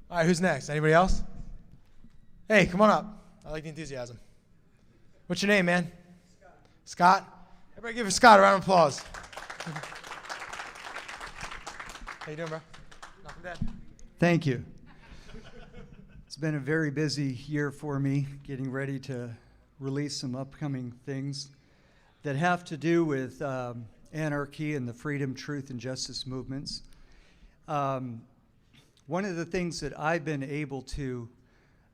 All right, who's next? Anybody else? Hey, come on up. I like the enthusiasm. What's your name, man? Scott. Scott? Everybody give Scott a round of applause. How you doing, bro? Not bad. Thank you. It's been a very busy year for me, getting ready to release some upcoming things that have to do with anarchy and the freedom, truth, and justice movements. One of the things that I've been able to,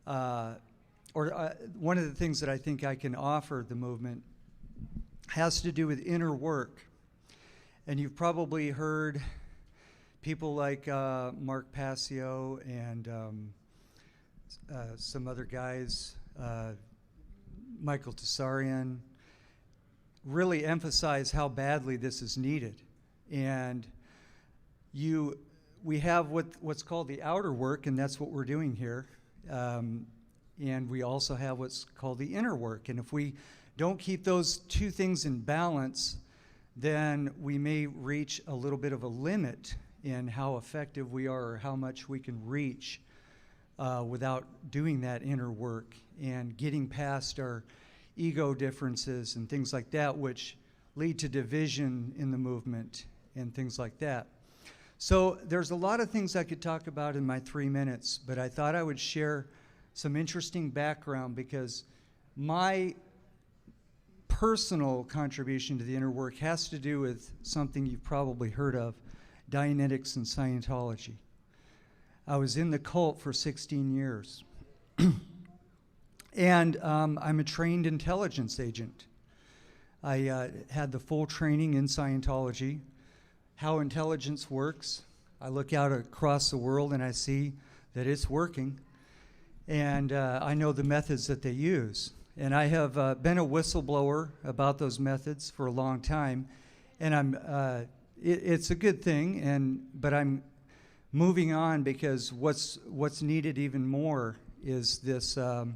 one of the things that I think I can offer the movement has to do with inner work. And you've probably heard people like Mark Passio and some other guys, Michael Tessarian, really emphasize how badly this is needed. And we have what's called the outer work, and that's what we're doing here. And we also have what's called the inner work. And if we don't keep those two things in balance, then we may reach a little bit of a limit in how effective we are or how much we can reach without doing that inner work and getting past our ego differences and things like that, which lead to division in the movement and things like that. So there's a lot of things I could talk about in my 3 minutes, but I thought I would share some interesting background because my personal contribution to the inner work has to do with something you've probably heard of, Dianetics and Scientology. I was in the cult for 16 years. And I'm a trained intelligence agent. I had the full training in Scientology, how intelligence works. I look out across the world and I see that it's working. And I know the methods that they use. And I have been a whistleblower about those methods for a long time. And it's a good thing, but I'm moving on because what's needed even more is this, what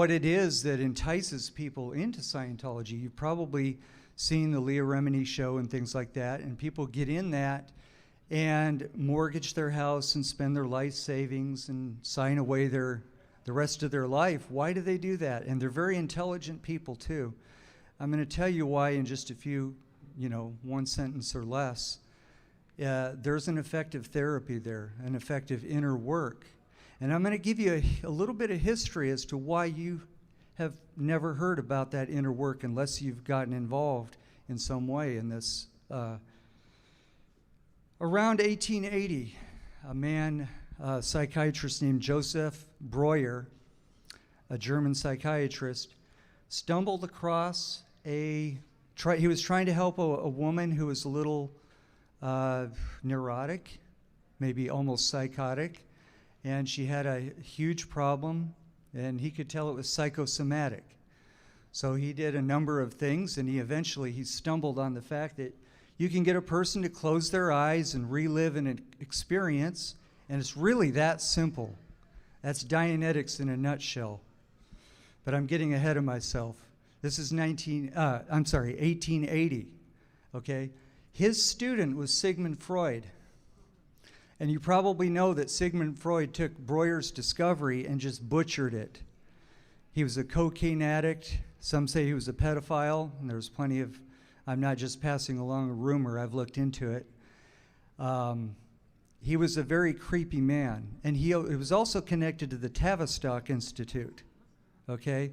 it is that entices people into Scientology. You've probably seen the Leah Remini show and things like that, and people get in that and mortgage their house and spend their life savings and sign away the rest of their life. Why do they do that? And they're very intelligent people too. I'm going to tell you why in just a few, one sentence or less. There's an effective therapy there, an effective inner work. And I'm going to give you a little bit of history as to why you have never heard about that inner work unless you've gotten involved in some way in this. Around 1880, a psychiatrist named Joseph Breuer, a German psychiatrist, stumbled across he was trying to help a woman who was a little neurotic, maybe almost psychotic, and she had a huge problem, and he could tell it was psychosomatic. So he did a number of things, and he eventually stumbled on the fact that you can get a person to close their eyes and relive an experience, and it's really that simple. That's Dianetics in a nutshell. But I'm getting ahead of myself. This is 1880, okay? His student was Sigmund Freud. And you probably know that Sigmund Freud took Breuer's discovery and just butchered it. He was a cocaine addict. Some say he was a pedophile, and there's plenty of, I'm not just passing along a rumor, I've looked into it. He was a very creepy man, and he was also connected to the Tavistock Institute, okay?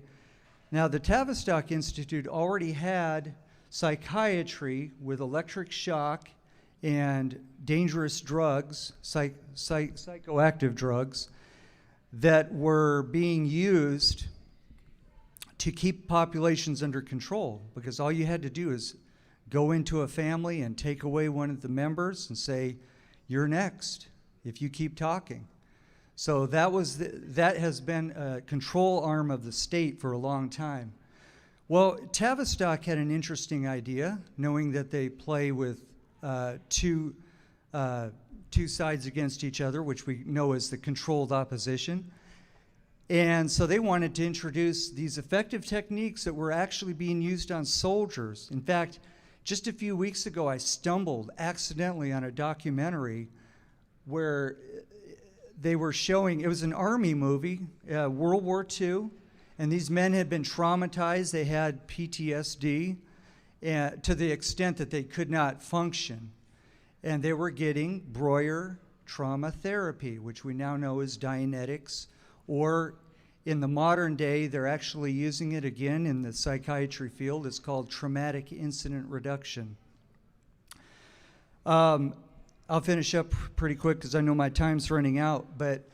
Now, the Tavistock Institute already had psychiatry with electric shock and dangerous drugs, psychoactive drugs, that were being used to keep populations under control, because all you had to do is go into a family and take away one of the members and say, you're next if you keep talking. So that has been a control arm of the state for a long time. Well, Tavistock had an interesting idea, knowing that they play with two sides against each other, which we know as the controlled opposition. And so they wanted to introduce these effective techniques that were actually being used on soldiers. In fact, just a few weeks ago, I stumbled accidentally on a documentary where they were showing, it was an army movie, World War II, and these men had been traumatized. They had PTSD to the extent that they could not function. And they were getting Breuer trauma therapy, which we now know is Dianetics, or in the modern day, they're actually using it again in the psychiatry field. It's called traumatic incident reduction. I'll finish up pretty quick because I know my time's running out, but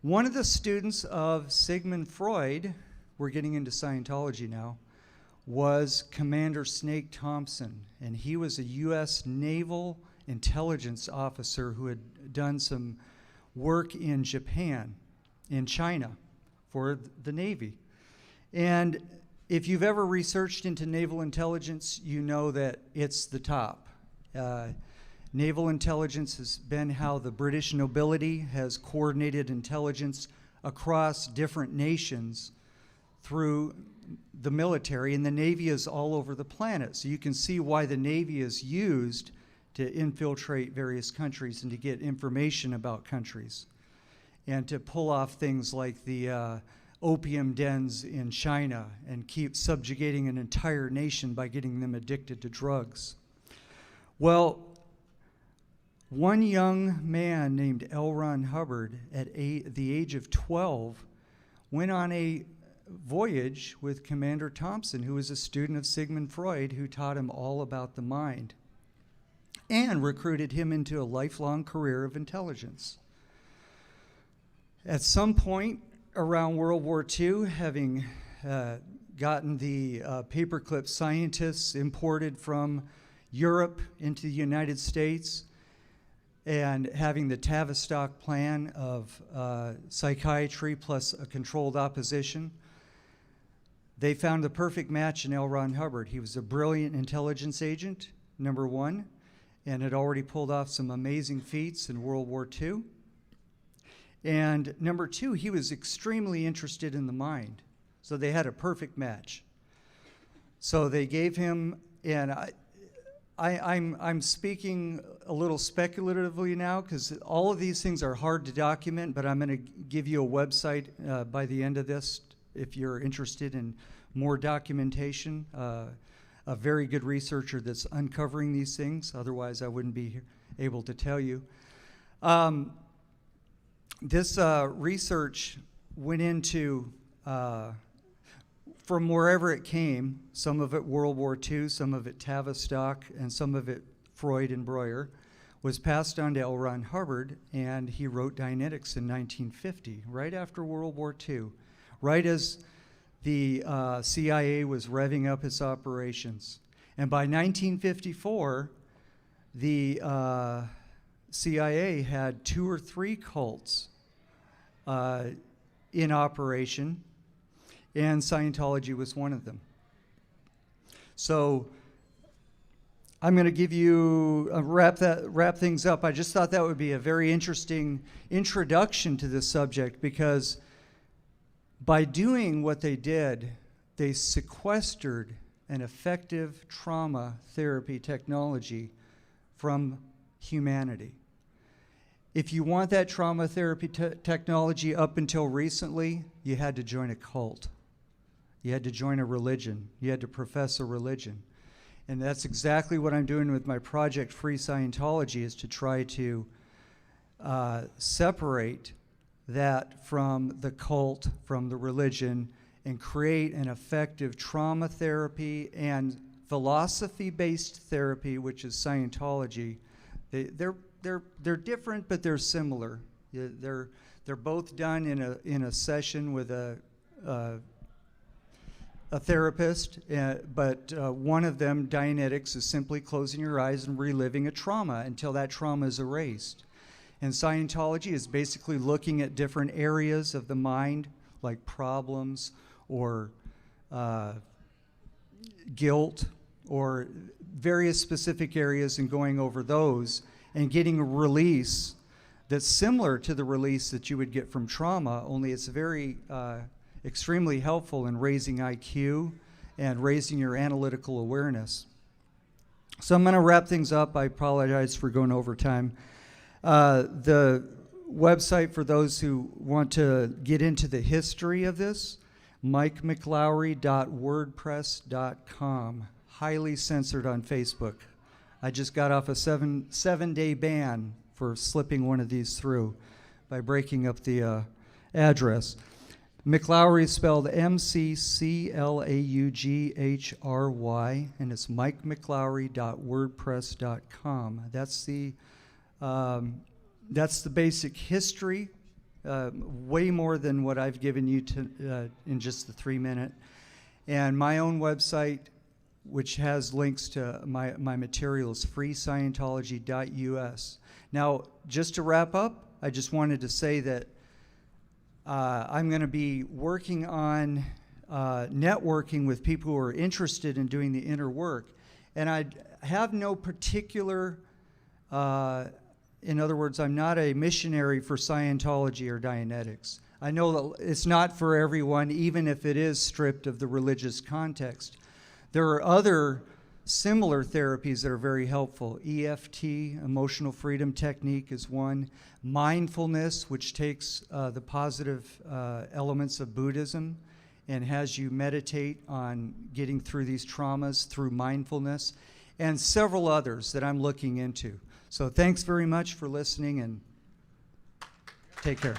one of the students of Sigmund Freud, we're getting into Scientology now, was Commander Snake Thompson, and he was a U.S. Naval intelligence officer who had done some work in Japan, in China, for the Navy. And if you've ever researched into naval intelligence, you know that it's the top. Naval intelligence has been how the British nobility has coordinated intelligence across different nations through the military, and the Navy is all over the planet. So you can see why the Navy is used to infiltrate various countries and to get information about countries, and to pull off things like the opium dens in China and keep subjugating an entire nation by getting them addicted to drugs. Well, one young man named L. Ron Hubbard at the age of 12 went on a voyage with Commander Thompson, who was a student of Sigmund Freud, who taught him all about the mind and recruited him into a lifelong career of intelligence. At some point around World War II, having gotten the paperclip scientists imported from Europe into the United States, and having the Tavistock plan of psychiatry plus a controlled opposition, they found the perfect match in L. Ron Hubbard. He was a brilliant intelligence agent, number one, and had already pulled off some amazing feats in World War II. And number two, he was extremely interested in the mind. So they had a perfect match. So they gave him, and I'm speaking a little speculatively now because all of these things are hard to document, but I'm going to give you a website by the end of this if you're interested in more documentation. A very good researcher that's uncovering these things. Otherwise, I wouldn't be able to tell you. This research went into, from wherever it came, some of it World War II, some of it Tavistock, and some of it Freud and Breuer, was passed on to L. Ron Hubbard, and he wrote Dianetics in 1950, right after World War II, right as the CIA was revving up its operations. And by 1954, the CIA had 2 or 3 cults in operation, and Scientology was one of them. So I'm going to give you wrap things up. I just thought that would be a very interesting introduction to this subject, because by doing what they did, they sequestered an effective trauma therapy technology from humanity. If you want that trauma therapy technology, up until recently, you had to join a cult. You had to join a religion. You had to profess a religion. And that's exactly what I'm doing with my project, FreeScientology, is to try to separate that from the cult, from the religion, and create an effective trauma therapy and philosophy-based therapy, which is Scientology. They're different, but they're similar. They're both done in a session with a therapist, but one of them, Dianetics, is simply closing your eyes and reliving a trauma until that trauma is erased. And Scientology is basically looking at different areas of the mind, like problems or guilt or various specific areas, and going over those and getting a release that's similar to the release that you would get from trauma, only it's very extremely helpful in raising IQ and raising your analytical awareness. So I'm going to wrap things up. I apologize for going over time. The website for those who want to get into the history of this, mikemclowry.wordpress.com. Highly censored on Facebook. I just got off a seven-day ban for slipping one of these through by breaking up the address. McLaury is spelled McClaughy, and it's mikemclowry.wordpress.com. That's the basic history, way more than what I've given you in just the 3-minute. And my own website, which has links to my materials, FreeScientology.us. Now, just to wrap up, I just wanted to say that I'm going to be working on networking with people who are interested in doing the inner work. And I have no particular, in other words, I'm not a missionary for Scientology or Dianetics. I know that it's not for everyone, even if it is stripped of the religious context. There are other similar therapies that are very helpful. EFT, emotional freedom technique, is one. Mindfulness, which takes the positive elements of Buddhism and has you meditate on getting through these traumas through mindfulness, and several others that I'm looking into. So thanks very much for listening, and take care.